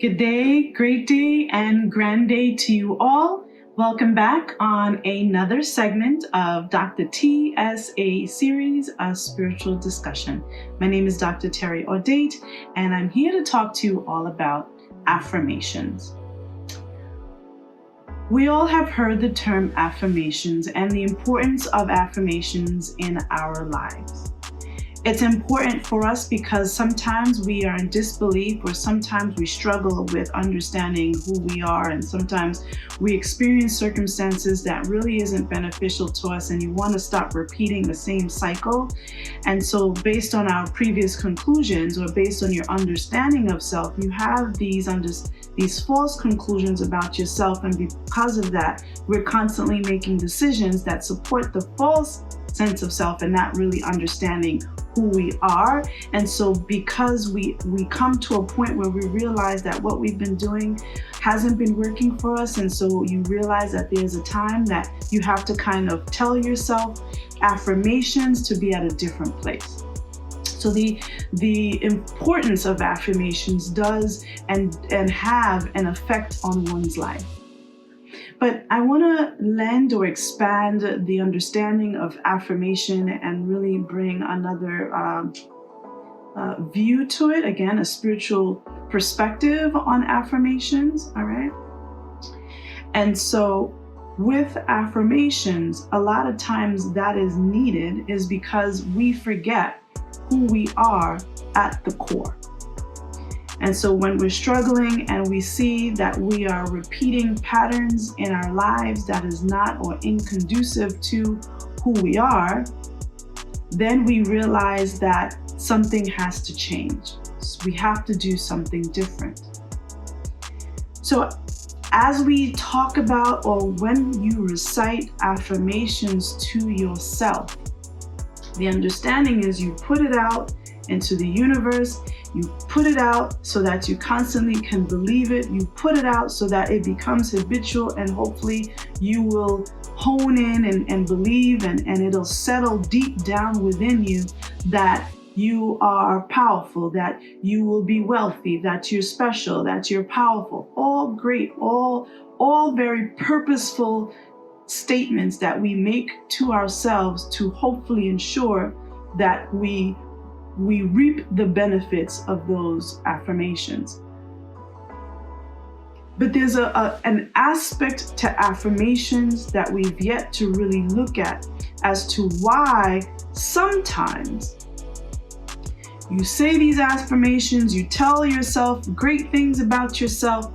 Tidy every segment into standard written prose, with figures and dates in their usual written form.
Good day, great day, and grand day to you all. Welcome back on another segment of Dr. TSA Series, a spiritual discussion. My name is Dr. Terry Audate, and I'm here to talk to you all about affirmations. We all have heard the term affirmations and the importance of affirmations in our lives. It's important for us because sometimes we are in disbelief, or sometimes we struggle with understanding who we are, and sometimes we experience circumstances that really isn't beneficial to us, and you want to stop repeating the same cycle. And so based on our previous conclusions, or based on your understanding of self, you have these false conclusions about yourself, and because of that, we're constantly making decisions that support the false sense of self and not really understanding who we are. And so because we come to a point where we realize that what we've been doing hasn't been working for us, and so you realize that there's a time that you have to kind of tell yourself affirmations to be at a different place. So the importance of affirmations does and have an effect on one's life. But I want to lend or expand the understanding of affirmation and really bring another view to it. Again, a spiritual perspective on affirmations, all right? And so with affirmations, a lot of times that is needed is because we forget who we are at the core. And so when we're struggling and we see that we are repeating patterns in our lives that is not or inconducive to who we are, then we realize that something has to change. So we have to do something different. So as we talk about, or when you recite affirmations to yourself, the understanding is you put it out into the universe. You put it out so that you constantly can believe it. You put it out so that it becomes habitual, and hopefully you will hone in and believe, and it'll settle deep down within you that you are powerful, that you will be wealthy, that you're special, that you're powerful. All great, all very purposeful statements that we make to ourselves to hopefully ensure that we reap the benefits of those affirmations. But there's an aspect to affirmations that we've yet to really look at as to why sometimes you say these affirmations, you tell yourself great things about yourself,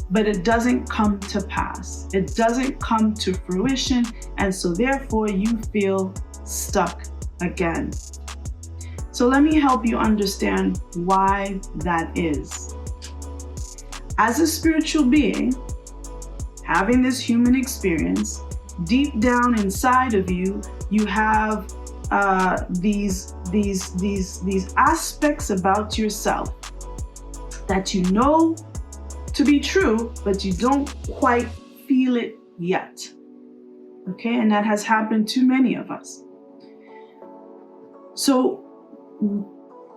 but it doesn't come to pass. It doesn't come to fruition, and so therefore you feel stuck again. So let me help you understand why that is. As a spiritual being, having this human experience, deep down inside of you, you have these aspects about yourself that you know to be true, but you don't quite feel it yet. Okay, and that has happened to many of us. So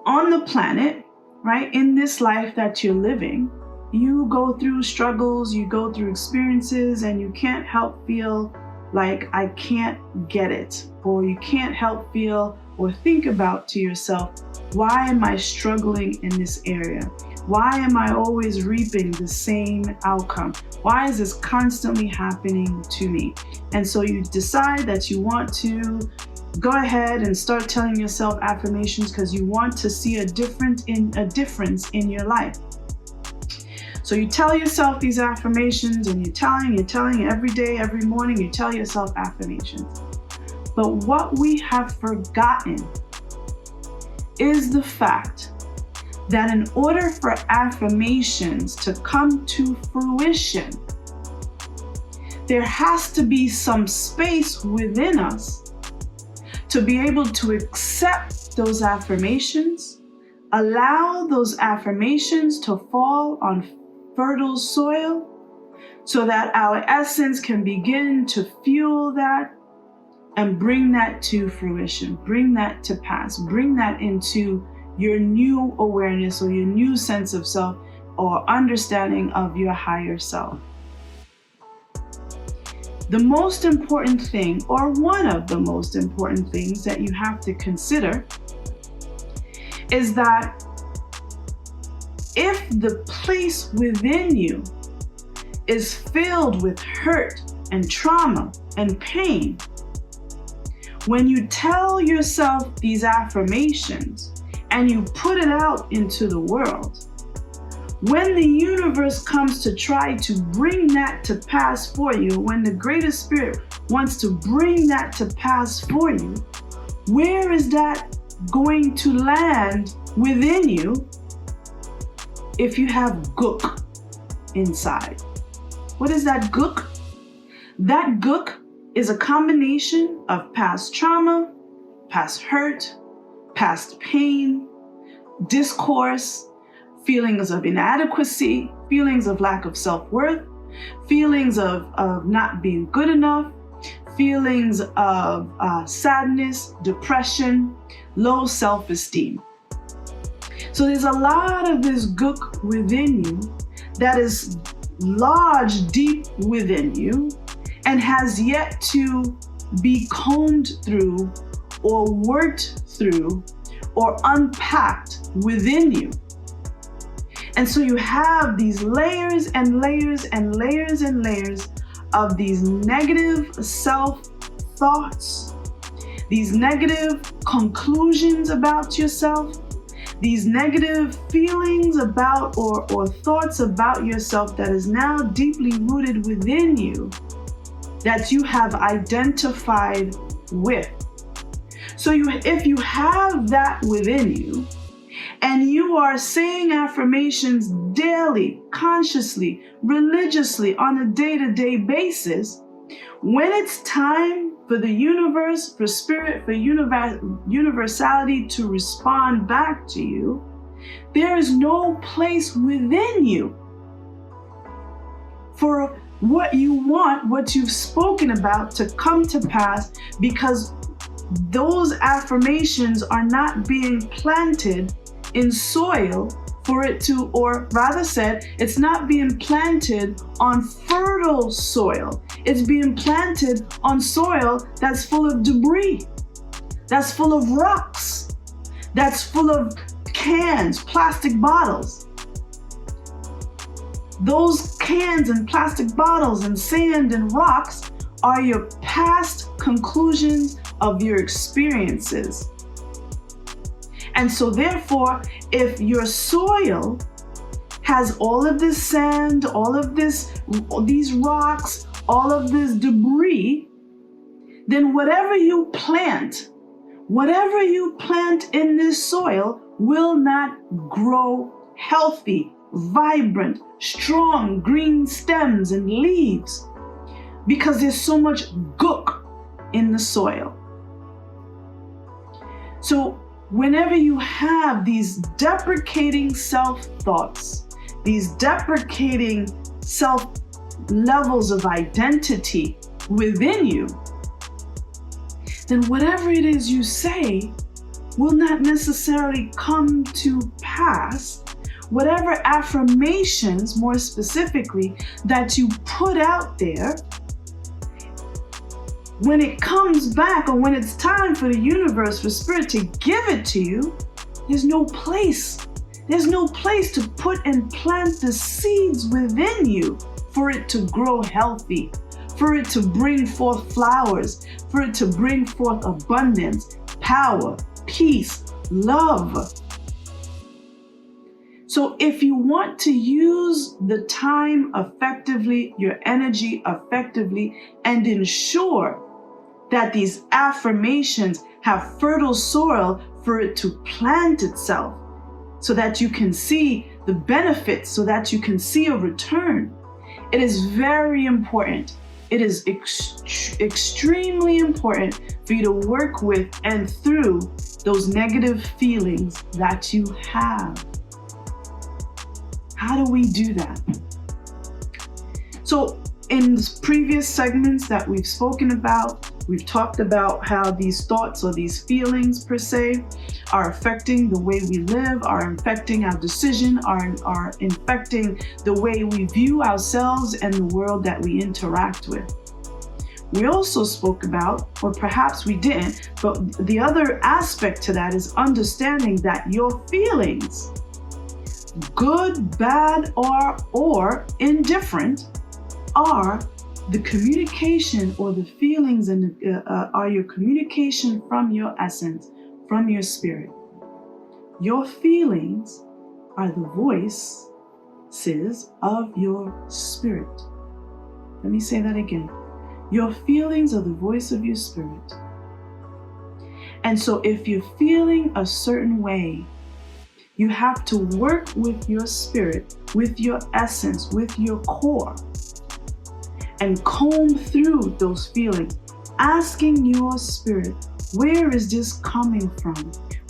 on the planet, right, in this life that you're living, you go through struggles, you go through experiences, and you can't help feel like I can't get it, or you can't help feel or think about to yourself, why am I struggling in this area? Why am I always reaping the same outcome? Why is this constantly happening to me? And so you decide that you want to go ahead and start telling yourself affirmations because you want to see a difference in your life. So you tell yourself these affirmations, and you're telling every day, every morning, you tell yourself affirmations. But what we have forgotten is the fact that in order for affirmations to come to fruition, there has to be some space within us to be able to accept those affirmations, allow those affirmations to fall on fertile soil so that our essence can begin to fuel that and bring that to fruition, bring that to pass, bring that into your new awareness or your new sense of self or understanding of your higher self. The most important thing, or one of the most important things that you have to consider, is that if the place within you is filled with hurt and trauma and pain, when you tell yourself these affirmations and you put it out into the world, when the universe comes to try to bring that to pass for you, when the greater spirit wants to bring that to pass for you, where is that going to land within you if you have gook inside? What is that gook? That gook is a combination of past trauma, past hurt, past pain, discourse, feelings of inadequacy, feelings of lack of self-worth, feelings of not being good enough, feelings of sadness, depression, low self-esteem. So there's a lot of this gook within you that is lodged deep within you and has yet to be combed through or worked through or unpacked within you. And so you have these layers and layers and layers and layers of these negative self-thoughts, these negative conclusions about yourself, these negative feelings about or thoughts about yourself that is now deeply rooted within you that you have identified with. So if you have that within you, and you are saying affirmations daily, consciously, religiously, on a day-to-day basis, when it's time for the universe, for spirit, for universality to respond back to you, there is no place within you for what you want, what you've spoken about to come to pass, because those affirmations are not being planted in soil for it to, or rather said, it's not being planted on fertile soil. It's being planted on soil that's full of debris, that's full of rocks, that's full of cans, plastic bottles. Those cans and plastic bottles and sand and rocks are your past conclusions of your experiences. And so therefore, if your soil has all of this sand, all of these rocks, all of this debris, then whatever you plant in this soil will not grow healthy, vibrant, strong green stems and leaves, because there's so much gook in the soil. So whenever you have these deprecating self-thoughts, these deprecating self-levels of identity within you, then whatever it is you say will not necessarily come to pass. Whatever affirmations, more specifically, that you put out there, when it comes back, or when it's time for the universe, for spirit to give it to you, there's no place. There's no place to put and plant the seeds within you for it to grow healthy, for it to bring forth flowers, for it to bring forth abundance, power, peace, love. So if you want to use the time effectively, your energy effectively, and ensure that these affirmations have fertile soil for it to plant itself, so that you can see the benefits, so that you can see a return, it is very important. It is extremely important for you to work with and through those negative feelings that you have. How do we do that? So in previous segments that we've spoken about, we've talked about how these thoughts or these feelings per se are affecting the way we live, are affecting our decision, are infecting the way we view ourselves and the world that we interact with. We also spoke about, or perhaps we didn't, but the other aspect to that is understanding that your feelings, good, bad, or indifferent, are the communication, or the feelings and are your communication from your essence, from your spirit. Your feelings are the voices of your spirit. Let me say that again. Your feelings are the voice of your spirit. And so if you're feeling a certain way, you have to work with your spirit, with your essence, with your core, and comb through those feelings, asking your spirit, where is this coming from?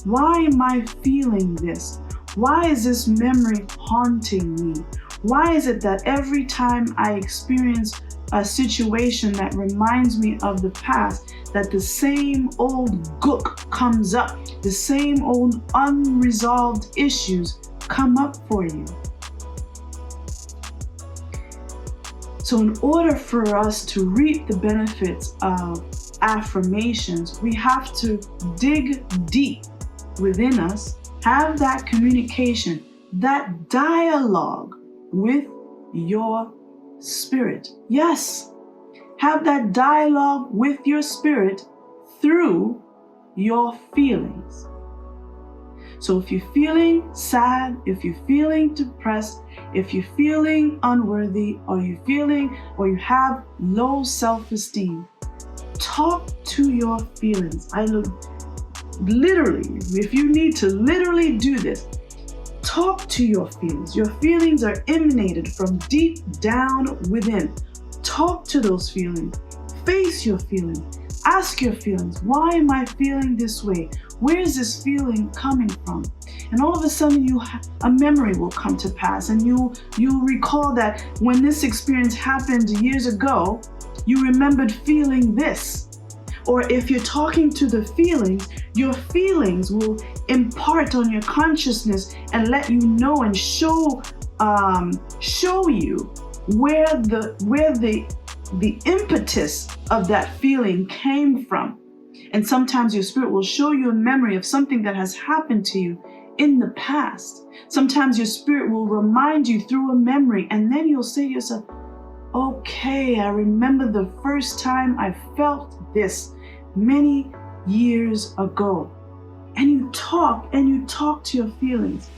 Why am I feeling this? Why is this memory haunting me? Why is it that every time I experience a situation that reminds me of the past, that the same old gook comes up, the same old unresolved issues come up for you? So in order for us to reap the benefits of affirmations, we have to dig deep within us, have that communication, that dialogue with your spirit. Yes, have that dialogue with your spirit through your feelings. So if you're feeling sad, if you're feeling depressed, if you're feeling unworthy, or you have low self-esteem, talk to your feelings. Literally, if you need to literally do this, talk to your feelings. Your feelings are emanated from deep down within. Talk to those feelings. Face your feelings. Ask your feelings, why am I feeling this way? Where is this feeling coming from? And all of a sudden, a memory will come to pass, and you'll recall that when this experience happened years ago, you remembered feeling this. Or if you're talking to the feelings, your feelings will impart on your consciousness and let you know and show you where the impetus of that feeling came from. And sometimes your spirit will show you a memory of something that has happened to you in the past. Sometimes your spirit will remind you through a memory, and then you'll say to yourself, okay, I remember the first time I felt this many years ago. And you talk to your feelings,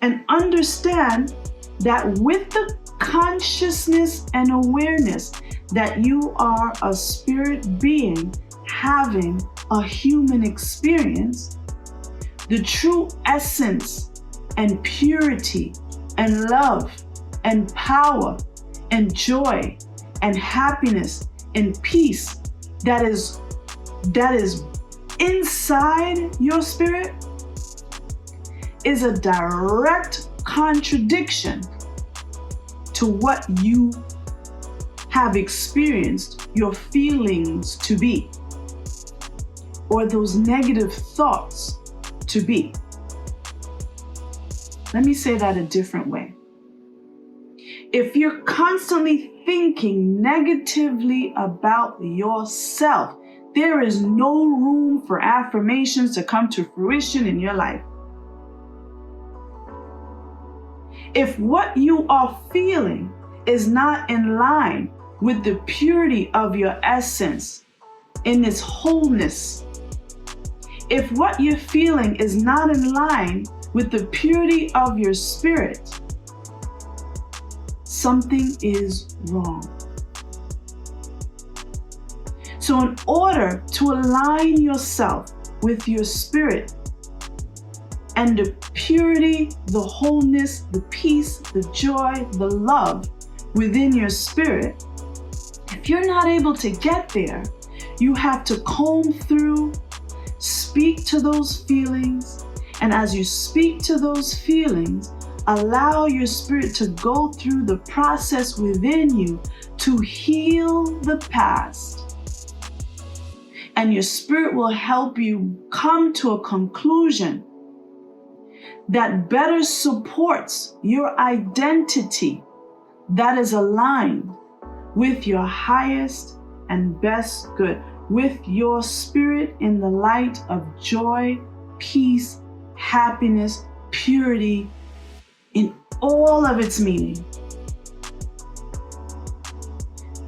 and understand that with the consciousness and awareness that you are a spirit being having a human experience, the true essence and purity and love and power and joy and happiness and peace that is inside your spirit is a direct contradiction to what you have experienced your feelings to be, or those negative thoughts to be. Let me say that a different way. If you're constantly thinking negatively about yourself, there is no room for affirmations to come to fruition in your life. If what you are feeling is not in line with the purity of your essence in its wholeness, if what you're feeling is not in line with the purity of your spirit, something is wrong. So in order to align yourself with your spirit and the purity, the wholeness, the peace, the joy, the love within your spirit, if you're not able to get there, you have to comb through, speak to those feelings, and as you speak to those feelings, allow your spirit to go through the process within you to heal the past. And your spirit will help you come to a conclusion that better supports your identity, that is aligned with your highest and best good, with your spirit in the light of joy, peace, happiness, purity, in all of its meaning.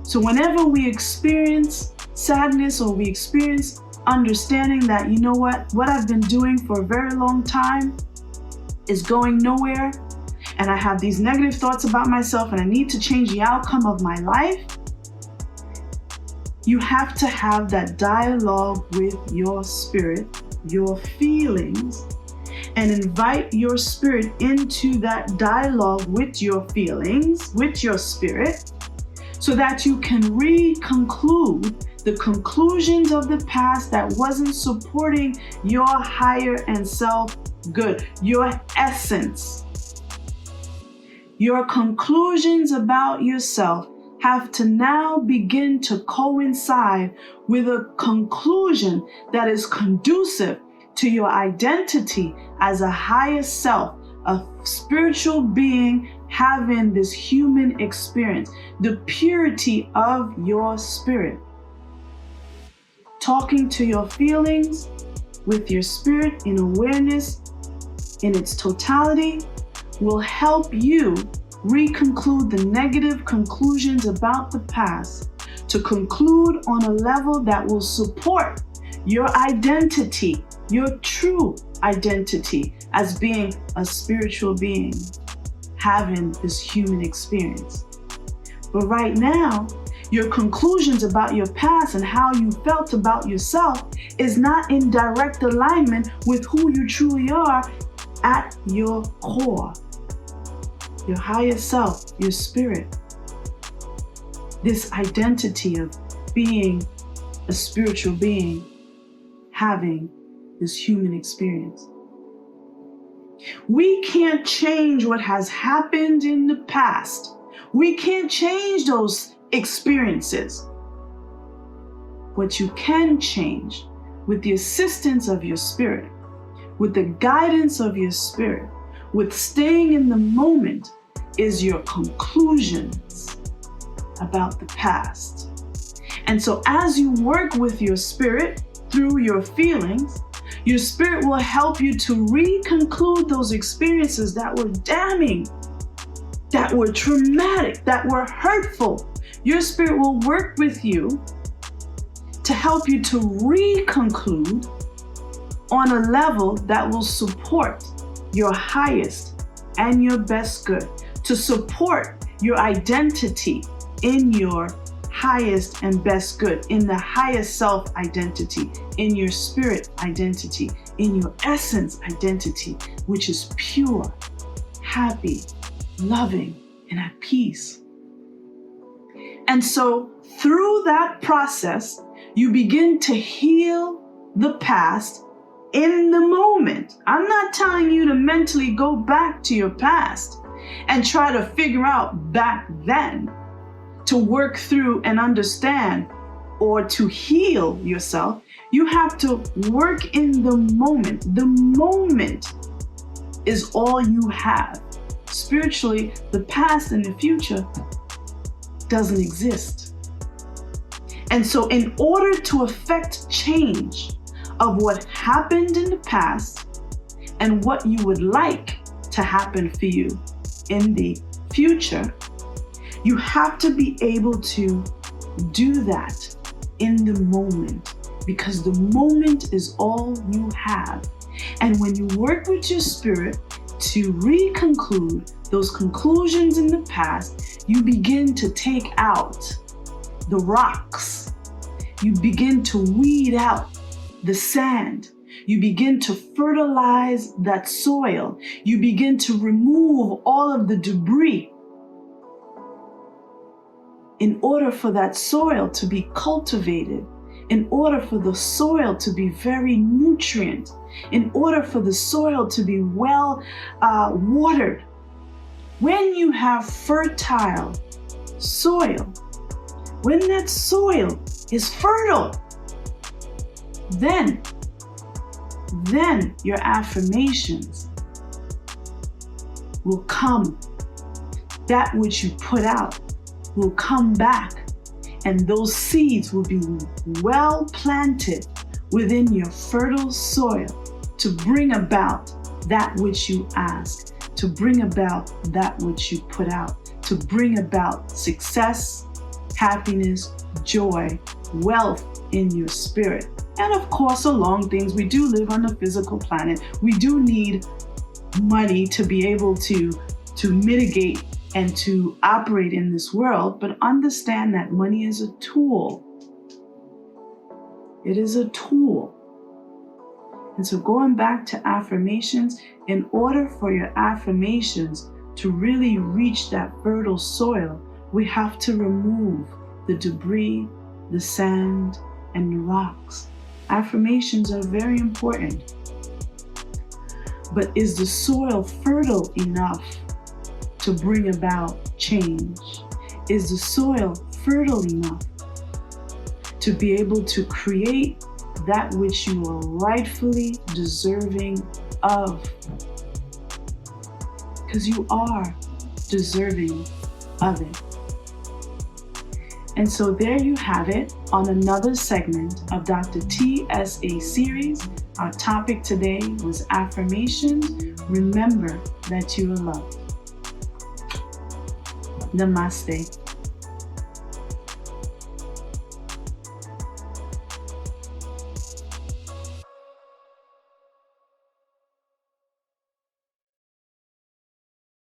So whenever we experience sadness or we experience understanding that, you know what I've been doing for a very long time is going nowhere, and I have these negative thoughts about myself and I need to change the outcome of my life, you have to have that dialogue with your spirit, your feelings, and invite your spirit into that dialogue with your feelings, with your spirit, so that you can reconclude the conclusions of the past that wasn't supporting your higher and self good, your essence. Your conclusions about yourself have to now begin to coincide with a conclusion that is conducive to your identity as a higher self, a spiritual being having this human experience, the purity of your spirit. Talking to your feelings with your spirit in awareness in its totality will help you reconclude the negative conclusions about the past to conclude on a level that will support your identity, your true identity as being a spiritual being, having this human experience. But right now, your conclusions about your past and how you felt about yourself is not in direct alignment with who you truly are at your core, your higher self, your spirit. This identity of being a spiritual being, having this human experience. We can't change what has happened in the past. We can't change those experiences. What you can change with the assistance of your spirit, with the guidance of your spirit, with staying in the moment, is your conclusions about the past. And so as you work with your spirit through your feelings, your spirit will help you to reconclude those experiences that were damning, that were traumatic, that were hurtful. Your spirit will work with you to help you to reconclude on a level that will support your highest and your best good, to support your identity in your highest and best good, in the highest self identity, in your spirit identity, in your essence identity, which is pure, happy, loving, and at peace. And so through that process, you begin to heal the past in the moment. I'm not telling you to mentally go back to your past and try to figure out back then to work through and understand or to heal yourself. You have to work in the moment. The moment is all you have. Spiritually, the past and the future doesn't exist. And so in order to affect change of what happened in the past and what you would like to happen for you in the future, you have to be able to do that in the moment, because the moment is all you have. And when you work with your spirit to reconclude those conclusions in the past, you begin to take out the rocks. You begin to weed out the sand. You begin to fertilize that soil. You begin to remove all of the debris in order for that soil to be cultivated, in order for the soil to be very nutrient, in order for the soil to be well watered. When you have fertile soil, when that soil is fertile, then your affirmations will come. That which you put out will come back, and those seeds will be well planted within your fertile soil to bring about that which you ask, to bring about that which you put out, to bring about success, happiness, joy, wealth in your spirit. And of course, along things, we do live on the physical planet. We do need money to be able to mitigate and to operate in this world, but understand that money is a tool. It is a tool. And so going back to affirmations, in order for your affirmations to really reach that fertile soil, we have to remove the debris, the sand, and the rocks. Affirmations are very important. But is the soil fertile enough to bring about change? Is the soil fertile enough to be able to create that which you are rightfully deserving of? Because you are deserving of it. And so there you have it on another segment of Dr. TSA Series. Our topic today was affirmations. Remember that you are loved. Namaste.